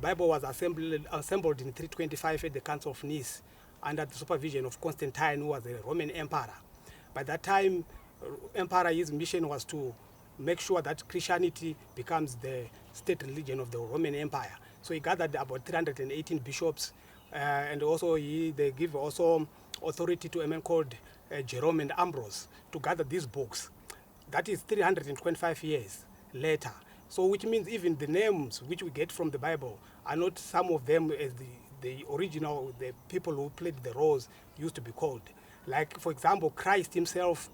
Bible was assembled in 325 at the Council of Nice under the supervision of Constantine, who was a Roman emperor. By that time, emperor, his mission was to make sure that Christianity becomes the state religion of the Roman Empire. So he gathered about 318 bishops, and also they give also authority to a man called Jerome and Ambrose to gather these books. That is 325 years later. So which means even the names which we get from the Bible are not some of them as the original, the people who played the roles used to be called. Like, for example, Christ himself,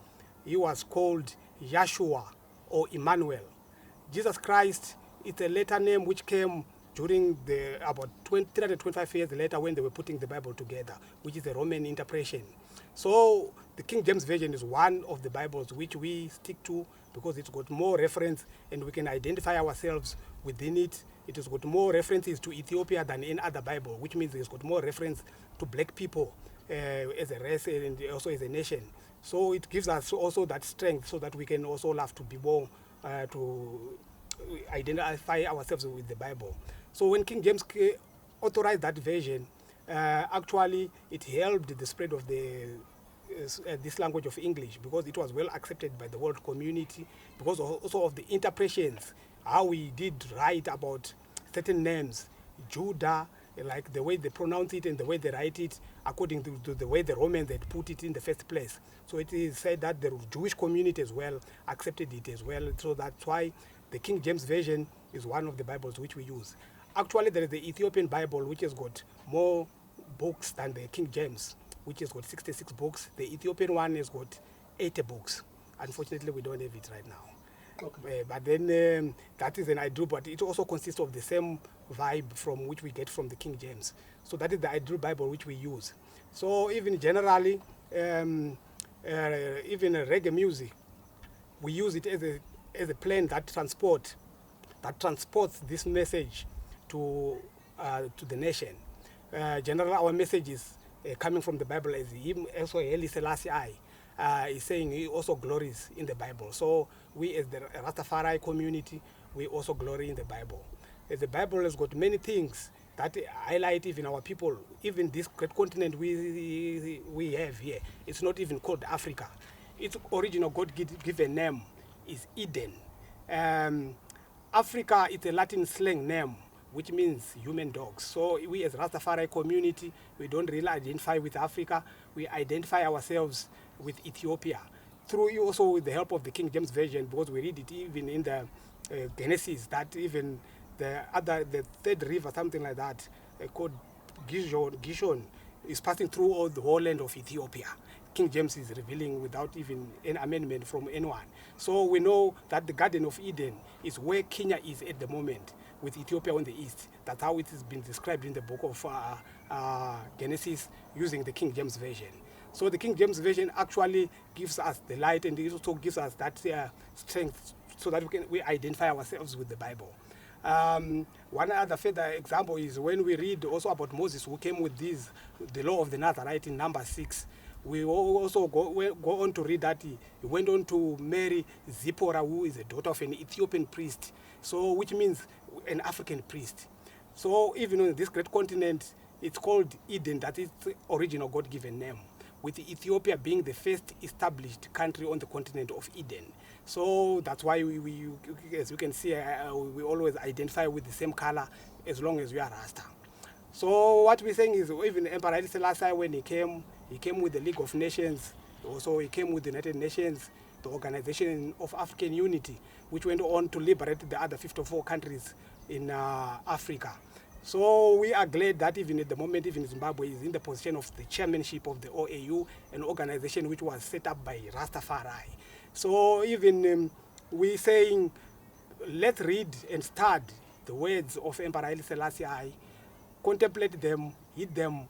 he was called Yeshua or Emmanuel. Jesus Christ is a later name which came during about 325 years later when they were putting the Bible together, which is a Roman interpretation. So the King James Version is one of the Bibles which we stick to because it's got more reference and we can identify ourselves within it. It has got more references to Ethiopia than any other Bible, which means it's got more reference to black people as a race and also as a nation. So it gives us also that strength so that we can also have to be more to identify ourselves with the Bible. So when King James authorized that version, actually it helped the spread of this language of English because it was well accepted by the world community because also of the interpretations, how we did write about certain names, Judah, like the way they pronounce it and the way they write it according to the way the Romans had put it in the first place. So it is said that the Jewish community as well accepted it as well. So that's why the King James Version is one of the Bibles which we use. Actually, there is the Ethiopian Bible which has got more books than the King James, which has got 66 books. The Ethiopian one has got 80 books. Unfortunately, we don't have it right now. Okay. But then that is an ideal, but it also consists of the same vibe from which we get from the King James. So that is the ideal Bible which we use. So even generally, even reggae music, we use it as a plane that transports this message to the nation. Generally, our message is coming from the Bible, as him also Haile Selassie is saying he also glories in the Bible. So we as the Rastafari community, we also glory in the Bible. The Bible has got many things that highlight even our people, even this great continent we have here. It's not even called Africa. Its original God-given name is Eden. Africa is a Latin slang name, which means human dogs. So we as Rastafari community, we don't really identify with Africa. We identify ourselves with Ethiopia. Through also with the help of the King James Version, because we read it even in the Genesis, that even the third river, something like that, called Gishon, is passing through all the whole land of Ethiopia. King James is revealing without even an amendment from anyone. So we know that the Garden of Eden is where Kenya is at the moment, with Ethiopia on the east. That's how it has been described in the book of Genesis using the King James Version. So the King James Version actually gives us the light, and it also gives us that strength so that we identify ourselves with the Bible. One other further example is when we read also about Moses, who came with the law of the Nazarite in number 6. We also go on to read that he went on to marry Zipporah, who is a daughter of an Ethiopian priest, so which means an African priest. So even on this great continent, it's called Eden, that is the original God-given name, with Ethiopia being the first established country on the continent of Eden. So that's why we as you can see, we always identify with the same color as long as we are Rasta. So what we're saying is, even Emperor Haile Selassie, when he came with the League of Nations, also he came with the United Nations, the Organization of African Unity, which went on to liberate the other 54 countries in Africa. So we are glad that even at the moment, even Zimbabwe is in the position of the chairmanship of the OAU, an organization which was set up by Rastafari. So even we're saying, let's read and study the words of Emperor Haile Selassie, contemplate them, heed them.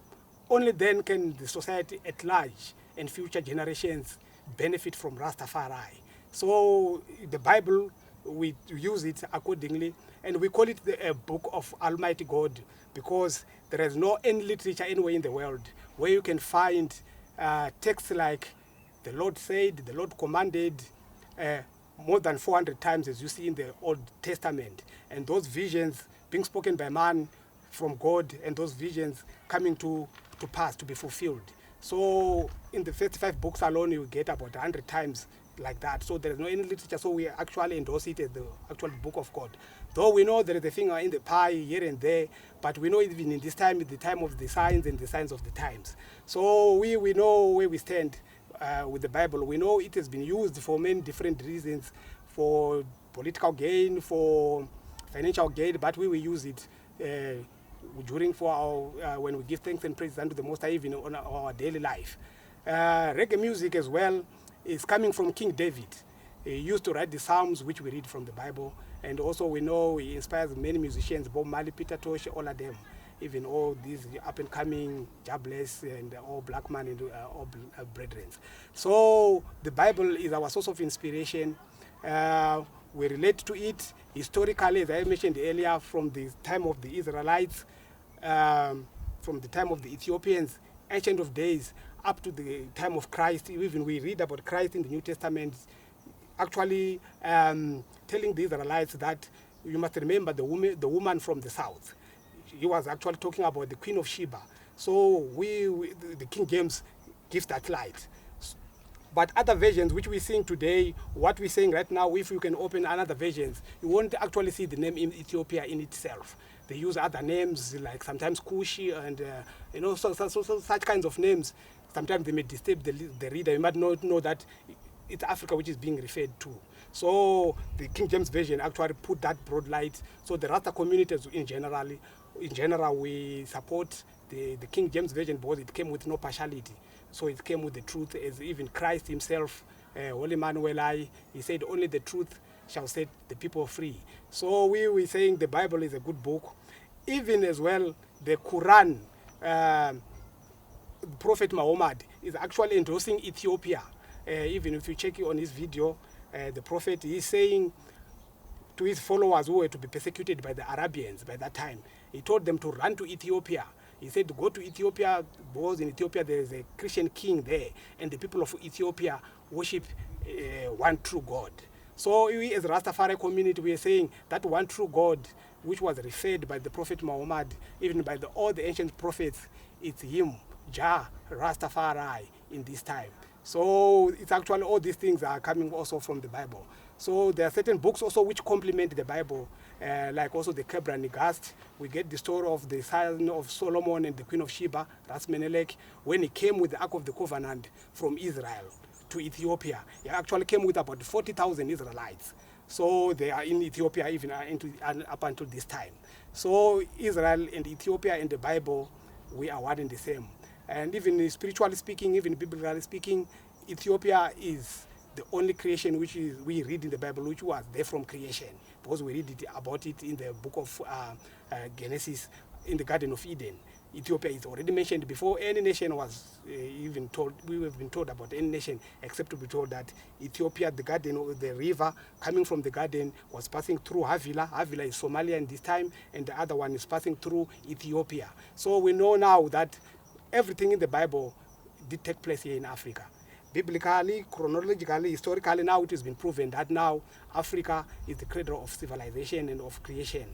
Only then can the society at large and future generations benefit from Rastafari. So the Bible, we use it accordingly, and we call it a book of Almighty God because there is no any literature anywhere in the world where you can find texts like the Lord said, the Lord commanded, more than 400 times as you see in the Old Testament. And those visions being spoken by man from God, and those visions coming to pass, to be fulfilled. So in the 35 books alone, you get about 100 times like that. So there is no any literature, so we actually endorse it as the actual book of God. Though we know there is a thing in the pie here and there, but we know even in this time, the time of the signs and the signs of the times. So we know where we stand with the Bible. We know it has been used for many different reasons, for political gain, for financial gain, but we will use it during for our when we give thanks and praise unto the Most High, even on our daily life. Reggae music as well is coming from King David. He used to write the Psalms, which we read from the Bible, and also we know he inspires many musicians, Bob Marley, Peter Tosh, all of them, even all these up-and-coming Jobless and all black man and all brethren. So the Bible is our source of inspiration. We relate to it historically, as I mentioned earlier, from the time of the Israelites, from the time of the Ethiopians, ancient of days, up to the time of Christ. Even we read about Christ in the New Testament, actually telling the Israelites that you must remember the woman from the south. He was actually talking about the Queen of Sheba. So the King James gives that light. But other versions which we're seeing today, what we're saying right now, if you can open another versions, you won't actually see the name in Ethiopia in itself. They use other names, like sometimes Kushi and so such kinds of names. Sometimes they may disturb the reader. You might not know that it's Africa which is being referred to. So the King James Version actually put that broad light. So the Rasta communities in general, we support the King James Version because it came with no partiality. So it came with the truth, as even Christ himself, Holy Manuel, he said only the truth shall set the people free. So we were saying the Bible is a good book. Even as well, the Quran, Prophet Muhammad is actually endorsing Ethiopia. Even if you check it on his video, the Prophet is saying to his followers who were to be persecuted by the Arabians by that time, he told them to run to Ethiopia. He said to go to Ethiopia because in Ethiopia there is a Christian king there, and the people of Ethiopia worship one true God. So we as Rastafari community, we are saying that one true God, which was referred by the Prophet Muhammad, even by all the ancient prophets, it's him, Jah, Rastafari, in this time. So it's actually all these things are coming also from the Bible. So there are certain books also which complement the Bible, like also the Kebra Nagast. We get the story of the son of Solomon and the Queen of Sheba, Ras Menelik, when he came with the Ark of the Covenant from Israel to Ethiopia. He actually came with about 40,000 Israelites. So they are in Ethiopia even up until this time. So Israel and Ethiopia and the Bible, we are one and the same. And even spiritually speaking, even biblically speaking, Ethiopia is the only creation which we read in the Bible, which was there from creation, because we read about it in the book of Genesis, in the Garden of Eden. Ethiopia is already mentioned before any nation was even told. We have been told about any nation, except to be told that Ethiopia, the garden, the river coming from the garden was passing through Havila. Havila is Somalia in this time, and the other one is passing through Ethiopia. So we know now that everything in the Bible did take place here in Africa. Biblically, chronologically, historically, now it has been proven that now Africa is the cradle of civilization and of creation.